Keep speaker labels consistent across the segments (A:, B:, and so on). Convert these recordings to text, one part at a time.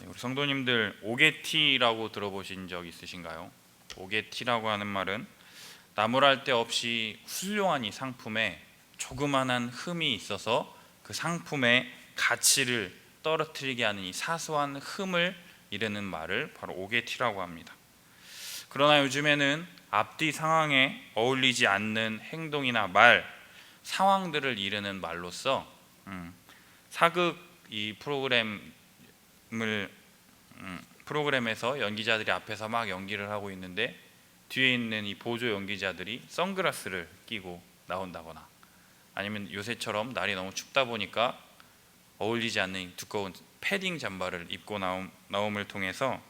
A: 우리 성도님들 오게티라고 들어보신 적 있으신가요? 오게티라고 하는 말은 나무랄 데 없이 훌륭한 이 상품에 조그만한 흠이 있어서 그 상품의 가치를 떨어뜨리게 하는 이 사소한 흠을 이르는 말을 바로 오게티라고 합니다. 그러나 요즘에는 앞뒤 상황에 어울리지 않는 행동이나 말, 상황들을 이르는 말로써 사극 이 프로그램에서 연기자들이 앞에서 막 연기를 하고 있는데 뒤에 있는 이 보조 연기자들이 선글라스를 끼고 나온다거나, 아니면 요새처럼 날이 너무 춥다 보니까 어울리지 않는 두꺼운 패딩 잠바를 입고 나옴을 통해서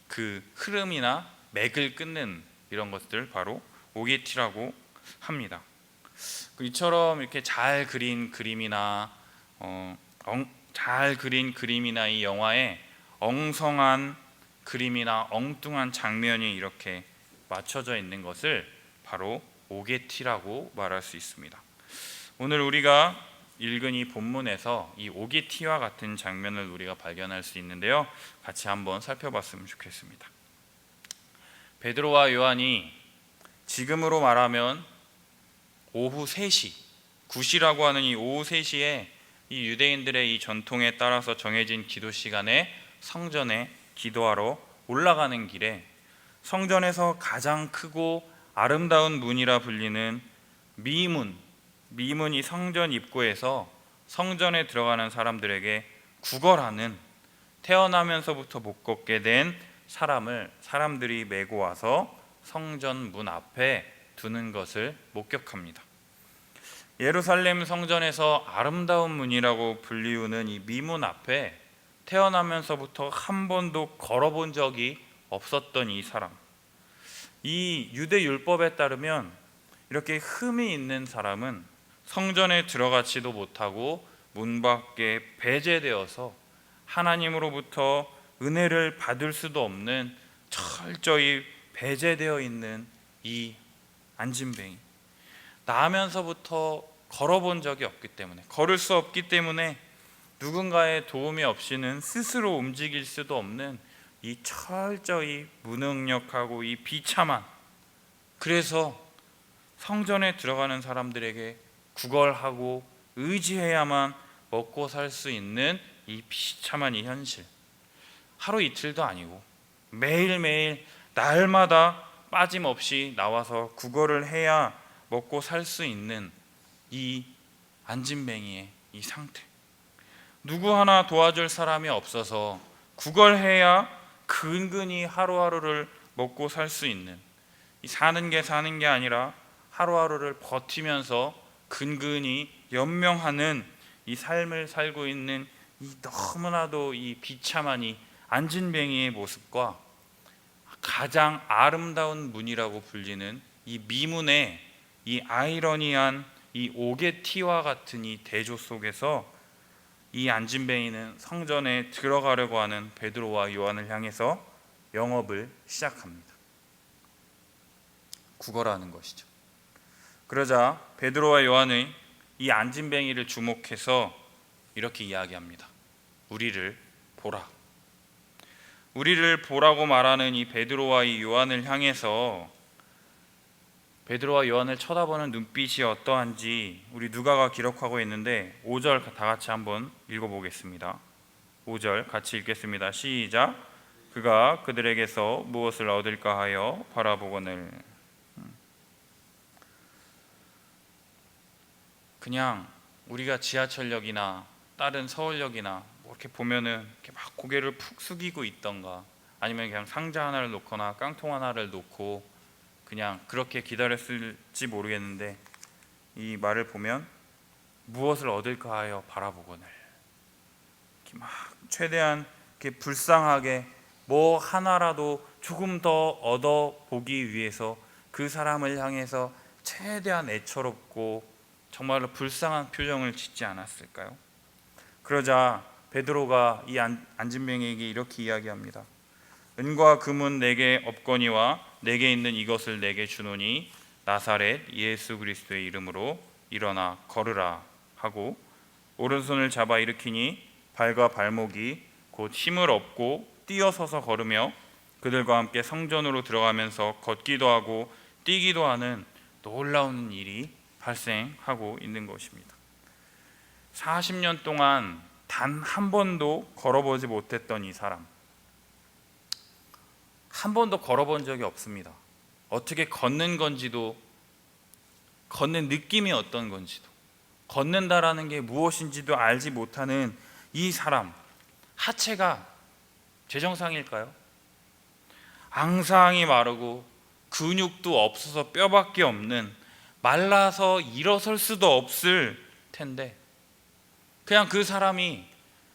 A: 그 흐름이나 맥을 끊는 이런 것들 바로 오게티라고 합니다. 이처럼 이렇게 잘 그린 그림이나 이 영화에 엉성한 그림이나 엉뚱한 장면이 이렇게 맞춰져 있는 것을 바로 오게티라고 말할 수 있습니다. 오늘 우리가 읽은 이 본문에서 이 오게티와 같은 장면을 우리가 발견할 수 있는데요, 같이 한번 살펴봤으면 좋겠습니다. 베드로와 요한이 지금으로 말하면 오후 3시, 구시라고 하는 이 오후 3시에 이 유대인들의 이 전통에 따라서 정해진 기도 시간에 성전에 기도하러 올라가는 길에 성전에서 가장 크고 아름다운 문이라 불리는 미문이 성전 입구에서 성전에 들어가는 사람들에게 구걸하는, 태어나면서부터 못 걷게 된 사람들이 메고 와서 성전 문 앞에 두는 것을 목격합니다. 예루살렘 성전에서 아름다운 문이라고 불리우는 이 미문 앞에 태어나면서부터 한 번도 걸어본 적이 없었던 이 사람, 이 유대 율법에 따르면 이렇게 흠이 있는 사람은 성전에 들어가지도 못하고 문 밖에 배제되어서 하나님으로부터 은혜를 받을 수도 없는 철저히 배제되어 있는 이 안진뱅이, 나면서부터 걸어본 적이 없기 때문에, 걸을 수 없기 때문에 누군가의 도움이 없이는 스스로 움직일 수도 없는 이 철저히 무능력하고 이 비참한, 그래서 성전에 들어가는 사람들에게 구걸하고 의지해야만 먹고 살 수 있는 이 비참한 이 현실, 하루 이틀도 아니고 매일매일 날마다 빠짐없이 나와서 구걸을 해야 먹고 살 수 있는 이 안진뱅이의 이 상태, 누구 하나 도와줄 사람이 없어서 구걸해야 근근히 하루하루를 먹고 살 수 있는, 이 사는 게 아니라 하루하루를 버티면서 근근히 연명하는 이 삶을 살고 있는 이 너무나도 이 비참한 이 안진뱅이의 모습과 가장 아름다운 문이라고 불리는 이 미문의 이 아이러니한 이 오게티와 같은 이 대조 속에서 이 안진뱅이는 성전에 들어가려고 하는 베드로와 요한을 향해서 영업을 시작합니다. 구걸하는 것이죠. 그러자 베드로와 요한이 이 안진뱅이를 주목해서 이렇게 이야기합니다. 우리를 보라. 우리를 보라고 말하는 이 베드로와 이 요한을 향해서, 베드로와 요한을 쳐다보는 눈빛이 어떠한지 우리 누가가 기록하고 있는데 5절 다 같이 한번 읽어보겠습니다. 5절 같이 읽겠습니다. 시작. 그가 그들에게서 무엇을 얻을까 하여 바라보거늘. 그냥 우리가 지하철역이나 다른 서울역이나 뭐 이렇게 보면은 이렇게 막 고개를 푹 숙이고 있던가, 아니면 그냥 상자 하나를 놓거나 깡통 하나를 놓고 그냥 그렇게 기다렸을지 모르겠는데, 이 말을 보면 무엇을 얻을까 하여 바라보거늘, 이렇게 막 최대한 이렇게 불쌍하게 뭐 하나라도 조금 더 얻어보기 위해서 그 사람을 향해서 최대한 애처롭고 정말로 불쌍한 표정을 짓지 않았을까요? 그러자 베드로가 이 안진뱅이에게 이렇게 이야기합니다. 은과 금은 내게 없거니와 내게 있는 이것을 내게 주노니 나사렛 예수 그리스도의 이름으로 일어나 걸으라 하고 오른손을 잡아 일으키니 발과 발목이 곧 힘을 얻고 뛰어서서 걸으며 그들과 함께 성전으로 들어가면서 걷기도 하고 뛰기도 하는 놀라운 일이 발생하고 있는 것입니다. 40년 동안 단 한 번도 걸어보지 못했던 이 사람, 한 번도 걸어본 적이 없습니다. 어떻게 걷는 건지도, 걷는 느낌이 어떤 건지도, 걷는다라는 게 무엇인지도 알지 못하는 이 사람, 하체가 제정상일까요? 앙상이 마르고 근육도 없어서 뼈밖에 없는, 말라서 일어설 수도 없을 텐데 그냥 그 사람이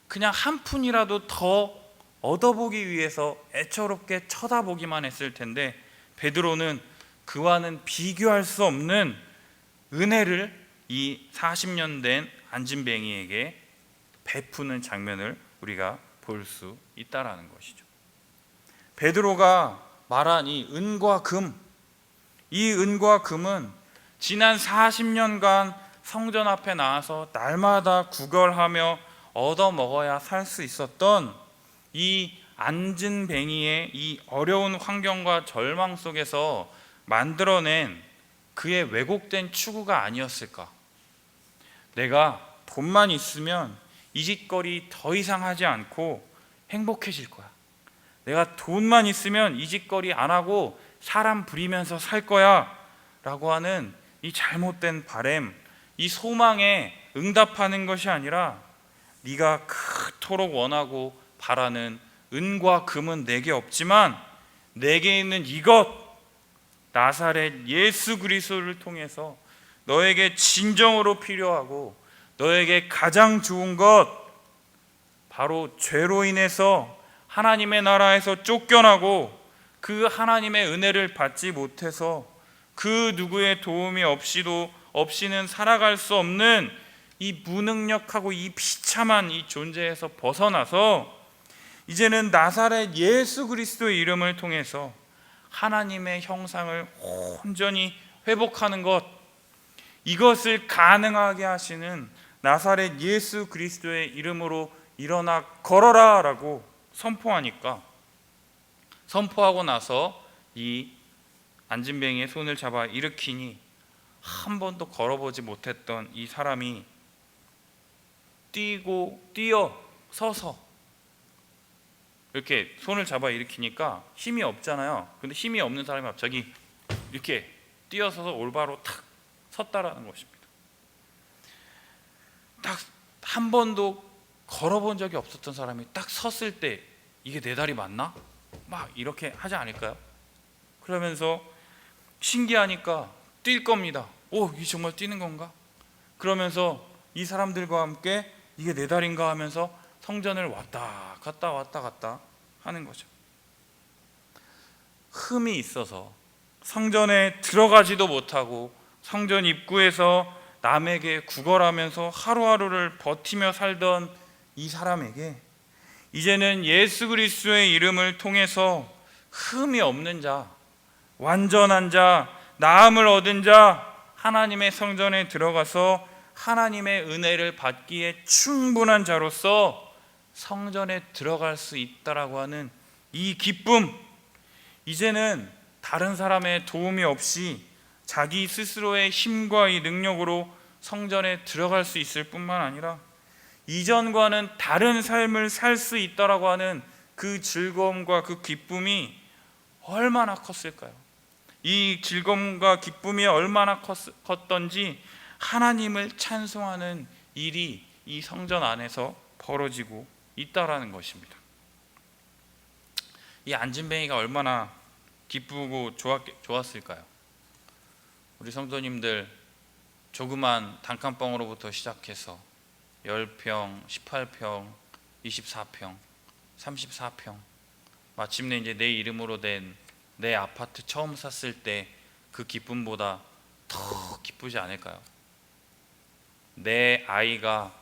A: 그냥 한 푼이라도 더 얻어보기 위해서 애처롭게 쳐다보기만 했을 텐데 베드로는 그와는 비교할 수 없는 은혜를 이 40년 된 안진뱅이에게 베푸는 장면을 우리가 볼 수 있다라는 것이죠. 베드로가 말한 이 은과 금, 이 은과 금은 지난 40년간 성전 앞에 나와서 날마다 구걸하며 얻어먹어야 살 수 있었던 이 안진뱅이의 이 어려운 환경과 절망 속에서 만들어낸 그의 왜곡된 추구가 아니었을까? 내가 돈만 있으면 이 짓거리 더 이상 하지 않고 행복해질 거야. 내가 돈만 있으면 이 짓거리 안 하고 사람 부리면서 살 거야 라고 하는 이 잘못된 바램, 이 소망에 응답하는 것이 아니라 네가 그토록 원하고 바라는 은과 금은 내게 없지만 내게 있는 이것, 나사렛 예수 그리스도를 통해서 너에게 진정으로 필요하고 너에게 가장 좋은 것, 바로 죄로 인해서 하나님의 나라에서 쫓겨나고 그 하나님의 은혜를 받지 못해서 그 누구의 도움이 없이는 살아갈 수 없는 이 무능력하고 이 비참한 이 존재에서 벗어나서 이제는 나사렛 예수 그리스도의 이름을 통해서 하나님의 형상을 온전히 회복하는 것, 이것을 가능하게 하시는 나사렛 예수 그리스도의 이름으로 일어나 걸어라 라고 선포하니까, 선포하고 나서 이 안진뱅이의 손을 잡아 일으키니 한 번도 걸어보지 못했던 이 사람이 뛰어 서서 이렇게 손을 잡아 일으키니까 힘이 없잖아요. 근데 힘이 없는 사람이 갑자기 이렇게 뛰어서서 올바로 탁 섰다라는 것입니다. 딱 한 번도 걸어본 적이 없었던 사람이 딱 섰을 때 이게 내 다리 맞나? 막 이렇게 하지 않을까요? 그러면서 신기하니까 뛸 겁니다. 오, 이게 정말 뛰는 건가? 그러면서 이 사람들과 함께 이게 내 다리인가 하면서 성전을 왔다 갔다 하는 거죠. 흠이 있어서 성전에 들어가지도 못하고 성전 입구에서 남에게 구걸하면서 하루하루를 버티며 살던 이 사람에게 이제는 예수 그리스도의 이름을 통해서 흠이 없는 자, 완전한 자, 나음을 얻은 자, 하나님의 성전에 들어가서 하나님의 은혜를 받기에 충분한 자로서 성전에 들어갈 수 있다라고 하는 이 기쁨, 이제는 다른 사람의 도움이 없이 자기 스스로의 힘과 이 능력으로 성전에 들어갈 수 있을 뿐만 아니라 이전과는 다른 삶을 살 수 있다라고 하는 그 즐거움과 그 기쁨이 얼마나 컸을까요? 이 즐거움과 기쁨이 얼마나 컸던지 하나님을 찬송하는 일이 이 성전 안에서 벌어지고 있다라는 것입니다. 이 안진뱅이가 얼마나 기쁘고 좋았을까요? 우리 성도님들 조그만 단칸방으로부터 시작해서 10평, 18평, 24평, 34평, 마침내 이제 내 이름으로 된 내 아파트 처음 샀을 때 그 기쁨보다 더 기쁘지 않을까요? 내 아이가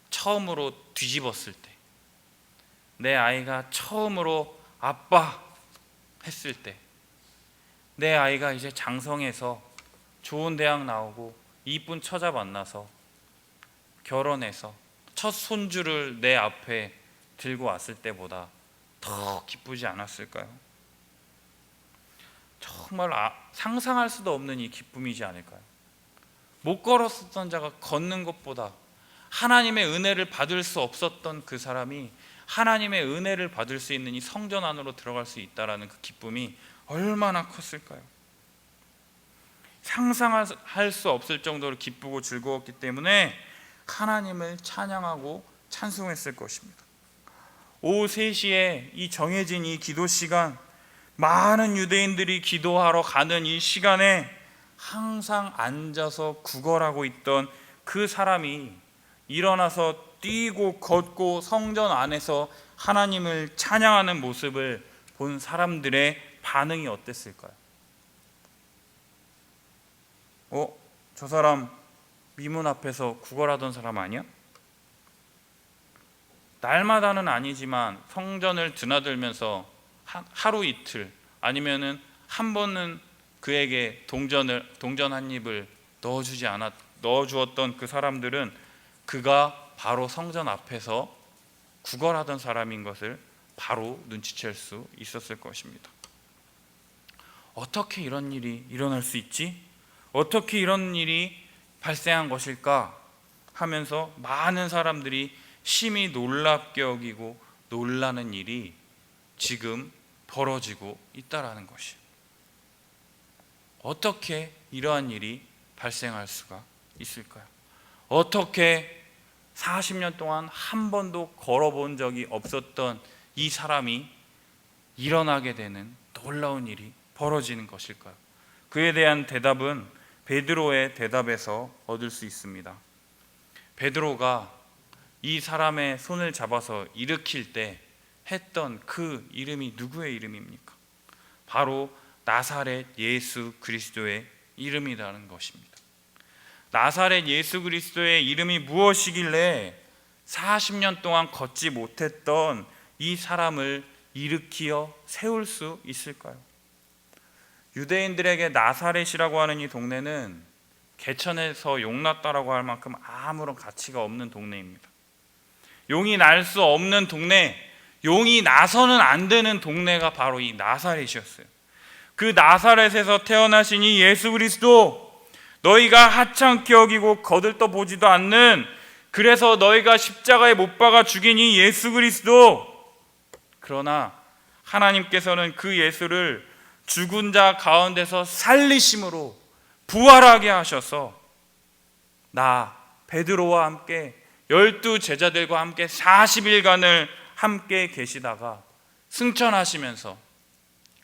A: 처음으로 뒤집었을 때, 내 아이가 처음으로 아빠 했을 때, 내 아이가 이제 장성해서 좋은 대학 나오고 이쁜 처자 만나서 결혼해서 첫 손주를 내 앞에 들고 왔을 때보다 더 기쁘지 않았을까요? 정말 상상할 수도 없는 이 기쁨이지 않을까요? 못 걸었었던 자가 걷는 것보다 하나님의 은혜를 받을 수 없었던 그 사람이 하나님의 은혜를 받을 수 있는 이 성전 안으로 들어갈 수 있다라는 그 기쁨이 얼마나 컸을까요? 상상할 수 없을 정도로 기쁘고 즐거웠기 때문에 하나님을 찬양하고 찬송했을 것입니다. 오후 3시에 이 정해진 이 기도 시간, 많은 유대인들이 기도하러 가는 이 시간에 항상 앉아서 구걸하고 있던 그 사람이 일어나서 뛰고 걷고 성전 안에서 하나님을 찬양하는 모습을 본 사람들의 반응이 어땠을까요? 저 사람 미문 앞에서 구걸하던 사람 아니야? 날마다는 아니지만 성전을 드나들면서 하루 이틀 아니면은 한 번은 그에게 동전 한 입을 넣어주었던 그 사람들은 그가 바로 성전 앞에서 구걸하던 사람인 것을 바로 눈치챌 수 있었을 것입니다. 어떻게 이런 일이 일어날 수 있지? 어떻게 이런 일이 발생한 것일까? 하면서 많은 사람들이 심히 놀랍게 여기고 놀라는 일이 지금 벌어지고 있다라는 것이에요. 어떻게 이러한 일이 발생할 수가 있을까요? 어떻게 40년 동안 한 번도 걸어본 적이 없었던 이 사람이 일어나게 되는 놀라운 일이 벌어지는 것일까요? 그에 대한 대답은 베드로의 대답에서 얻을 수 있습니다. 베드로가 이 사람의 손을 잡아서 일으킬 때 했던 그 이름이 누구의 이름입니까? 바로 나사렛 예수 그리스도의 이름이라는 것입니다. 나사렛 예수 그리스도의 이름이 무엇이길래 40년 동안 걷지 못했던 이 사람을 일으키어 세울 수 있을까요? 유대인들에게 나사렛이라고 하는 이 동네는 개천에서 용 났다라고 할 만큼 아무런 가치가 없는 동네입니다. 용이 날 수 없는 동네, 용이 나서는 안 되는 동네가 바로 이 나사렛이었어요. 그 나사렛에서 태어나신 이 예수 그리스도, 너희가 하찮게 여기고 거들떠 보지도 않는, 그래서 너희가 십자가에 못 박아 죽인 이 예수 그리스도, 그러나 하나님께서는 그 예수를 죽은 자 가운데서 살리심으로 부활하게 하셔서 나 베드로와 함께 12 제자들과 함께 40일간을 함께 계시다가 승천하시면서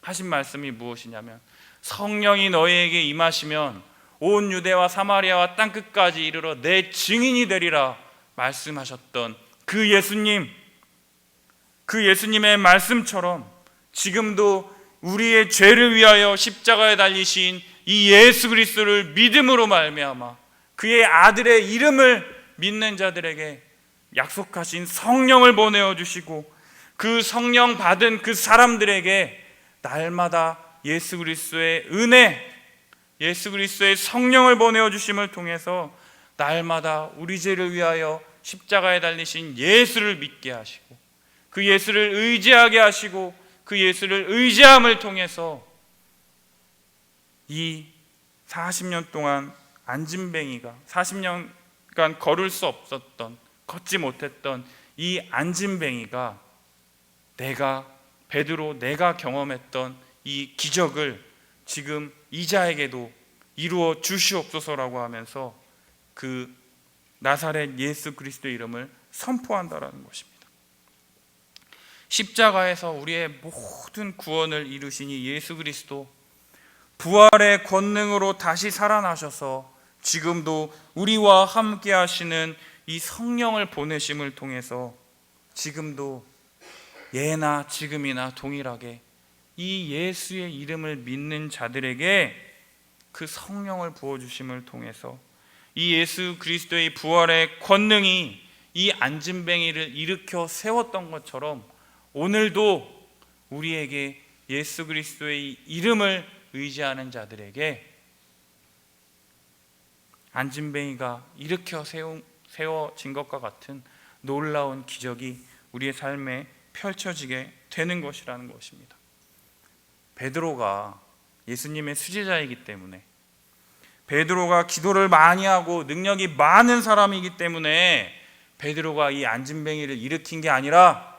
A: 하신 말씀이 무엇이냐면, 성령이 너희에게 임하시면 온 유대와 사마리아와 땅끝까지 이르러 내 증인이 되리라 말씀하셨던 그 예수님, 그 예수님의 말씀처럼 지금도 우리의 죄를 위하여 십자가에 달리신 이 예수 그리스도를 믿음으로 말미암아 그의 아들의 이름을 믿는 자들에게 약속하신 성령을 보내어 주시고, 그 성령 받은 그 사람들에게 날마다 예수 그리스도의 은혜, 예수 그리스도의 성령을 보내어 주심을 통해서 날마다 우리 죄를 위하여 십자가에 달리신 예수를 믿게 하시고, 그 예수를 의지하게 하시고, 그 예수를 의지함을 통해서 이 40년 동안 안진뱅이가 40년간 걸을 수 없었던, 걷지 못했던 이 안진뱅이가 베드로 내가 경험했던 이 기적을 지금 이자에게도 이루어 주시옵소서라고 하면서 그 나사렛 예수 그리스도의 이름을 선포한다라는 것입니다. 십자가에서 우리의 모든 구원을 이루신 이 예수 그리스도, 부활의 권능으로 다시 살아나셔서 지금도 우리와 함께 하시는 이 성령을 보내심을 통해서 지금도 예나 지금이나 동일하게 이 예수의 이름을 믿는 자들에게 그 성령을 부어주심을 통해서 이 예수 그리스도의 부활의 권능이 이 안진뱅이를 일으켜 세웠던 것처럼 오늘도 우리에게 예수 그리스도의 이름을 의지하는 자들에게 안진뱅이가 일으켜 세워진 것과 같은 놀라운 기적이 우리의 삶에 펼쳐지게 되는 것이라는 것입니다. 베드로가 예수님의 수제자이기 때문에, 베드로가 기도를 많이 하고 능력이 많은 사람이기 때문에 베드로가 이 안진뱅이를 일으킨 게 아니라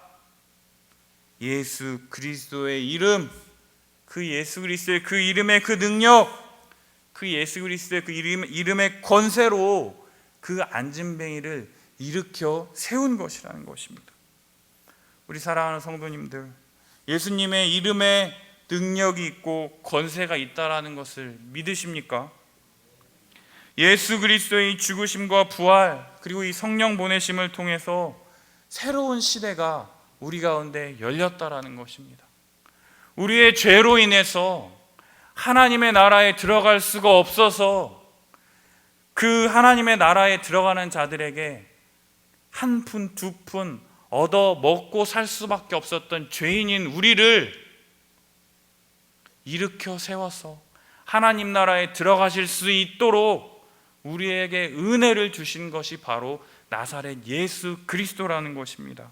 A: 예수 그리스도의 이름, 그 예수 그리스도의 그 이름의 그 능력, 그 예수 그리스도의 그 이름의 권세로 그 안진뱅이를 일으켜 세운 것이라는 것입니다. 우리 사랑하는 성도님들, 예수님의 이름에 능력이 있고 권세가 있다라는 것을 믿으십니까? 예수 그리스도의 죽으심과 부활, 그리고 이 성령 보내심을 통해서 새로운 시대가 우리 가운데 열렸다라는 것입니다. 우리의 죄로 인해서 하나님의 나라에 들어갈 수가 없어서 그 하나님의 나라에 들어가는 자들에게 한 푼, 두 푼 얻어 먹고 살 수밖에 없었던 죄인인 우리를 일으켜 세워서 하나님 나라에 들어가실 수 있도록 우리에게 은혜를 주신 것이 바로 나사렛 예수 그리스도라는 것입니다.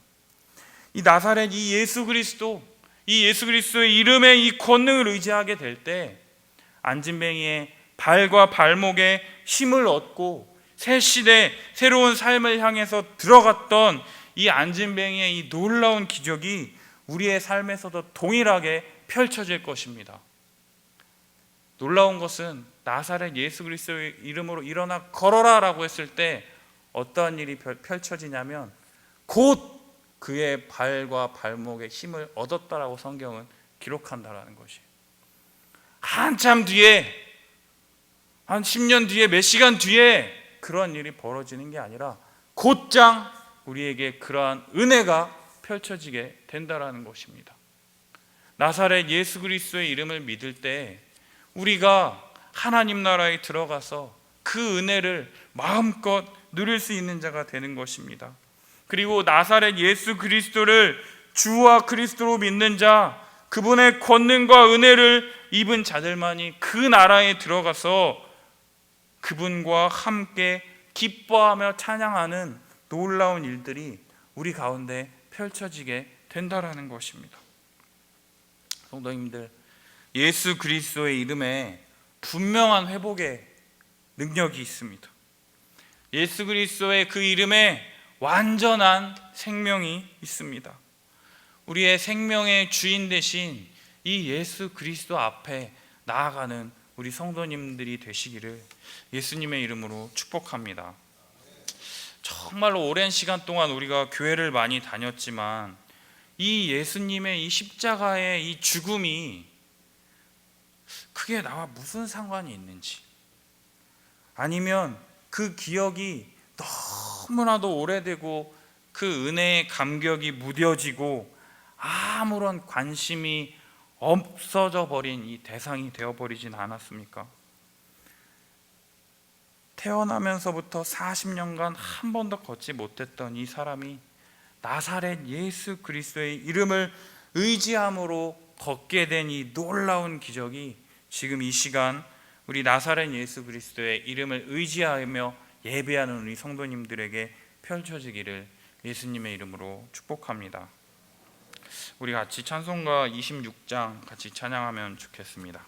A: 이 나사렛 이 예수 그리스도, 이 예수 그리스도의 이름의 이 권능을 의지하게 될 때 안진뱅이의 발과 발목에 힘을 얻고 새 시대, 새로운 삶을 향해서 들어갔던 이 안진뱅이의 이 놀라운 기적이 우리의 삶에서도 동일하게 펼쳐질 것입니다. 놀라운 것은 나사렛 예수 그리스도의 이름으로 일어나 걸어라 라고 했을 때 어떠한 일이 펼쳐지냐면 곧 그의 발과 발목에 힘을 얻었다라고 성경은 기록한다라는 것이에요. 한참 뒤에, 한 10년 뒤에, 몇 시간 뒤에 그런 일이 벌어지는 게 아니라 곧장 우리에게 그러한 은혜가 펼쳐지게 된다라는 것입니다. 나사렛 예수 그리스도의 이름을 믿을 때 우리가 하나님 나라에 들어가서 그 은혜를 마음껏 누릴 수 있는 자가 되는 것입니다. 그리고 나사렛 예수 그리스도를 주와 그리스도로 믿는 자, 그분의 권능과 은혜를 입은 자들만이 그 나라에 들어가서 그분과 함께 기뻐하며 찬양하는 놀라운 일들이 우리 가운데 펼쳐지게 된다라는 것입니다. 성도님들, 예수 그리스도의 이름에 분명한 회복의 능력이 있습니다. 예수 그리스도의 그 이름에 완전한 생명이 있습니다. 우리의 생명의 주인 되신 이 예수 그리스도 앞에 나아가는 우리 성도님들이 되시기를 예수님의 이름으로 축복합니다. 정말로 오랜 시간 동안 우리가 교회를 많이 다녔지만 이 예수님의 이 십자가의 이 죽음이 그게 나와 무슨 상관이 있는지, 아니면 그 기억이 너무나도 오래되고 그 은혜의 감격이 무뎌지고 아무런 관심이 없어져 버린 이 대상이 되어버리진 않았습니까? 태어나면서부터 40년간 한 번도 걷지 못했던 이 사람이 나사렛 예수 그리스도의 이름을 의지함으로 걷게 된 이 놀라운 기적이 지금 이 시간 우리 나사렛 예수 그리스도의 이름을 의지하며 예배하는 우리 성도님들에게 펼쳐지기를 예수님의 이름으로 축복합니다. 우리 같이 찬송가 26장 같이 찬양하면 좋겠습니다.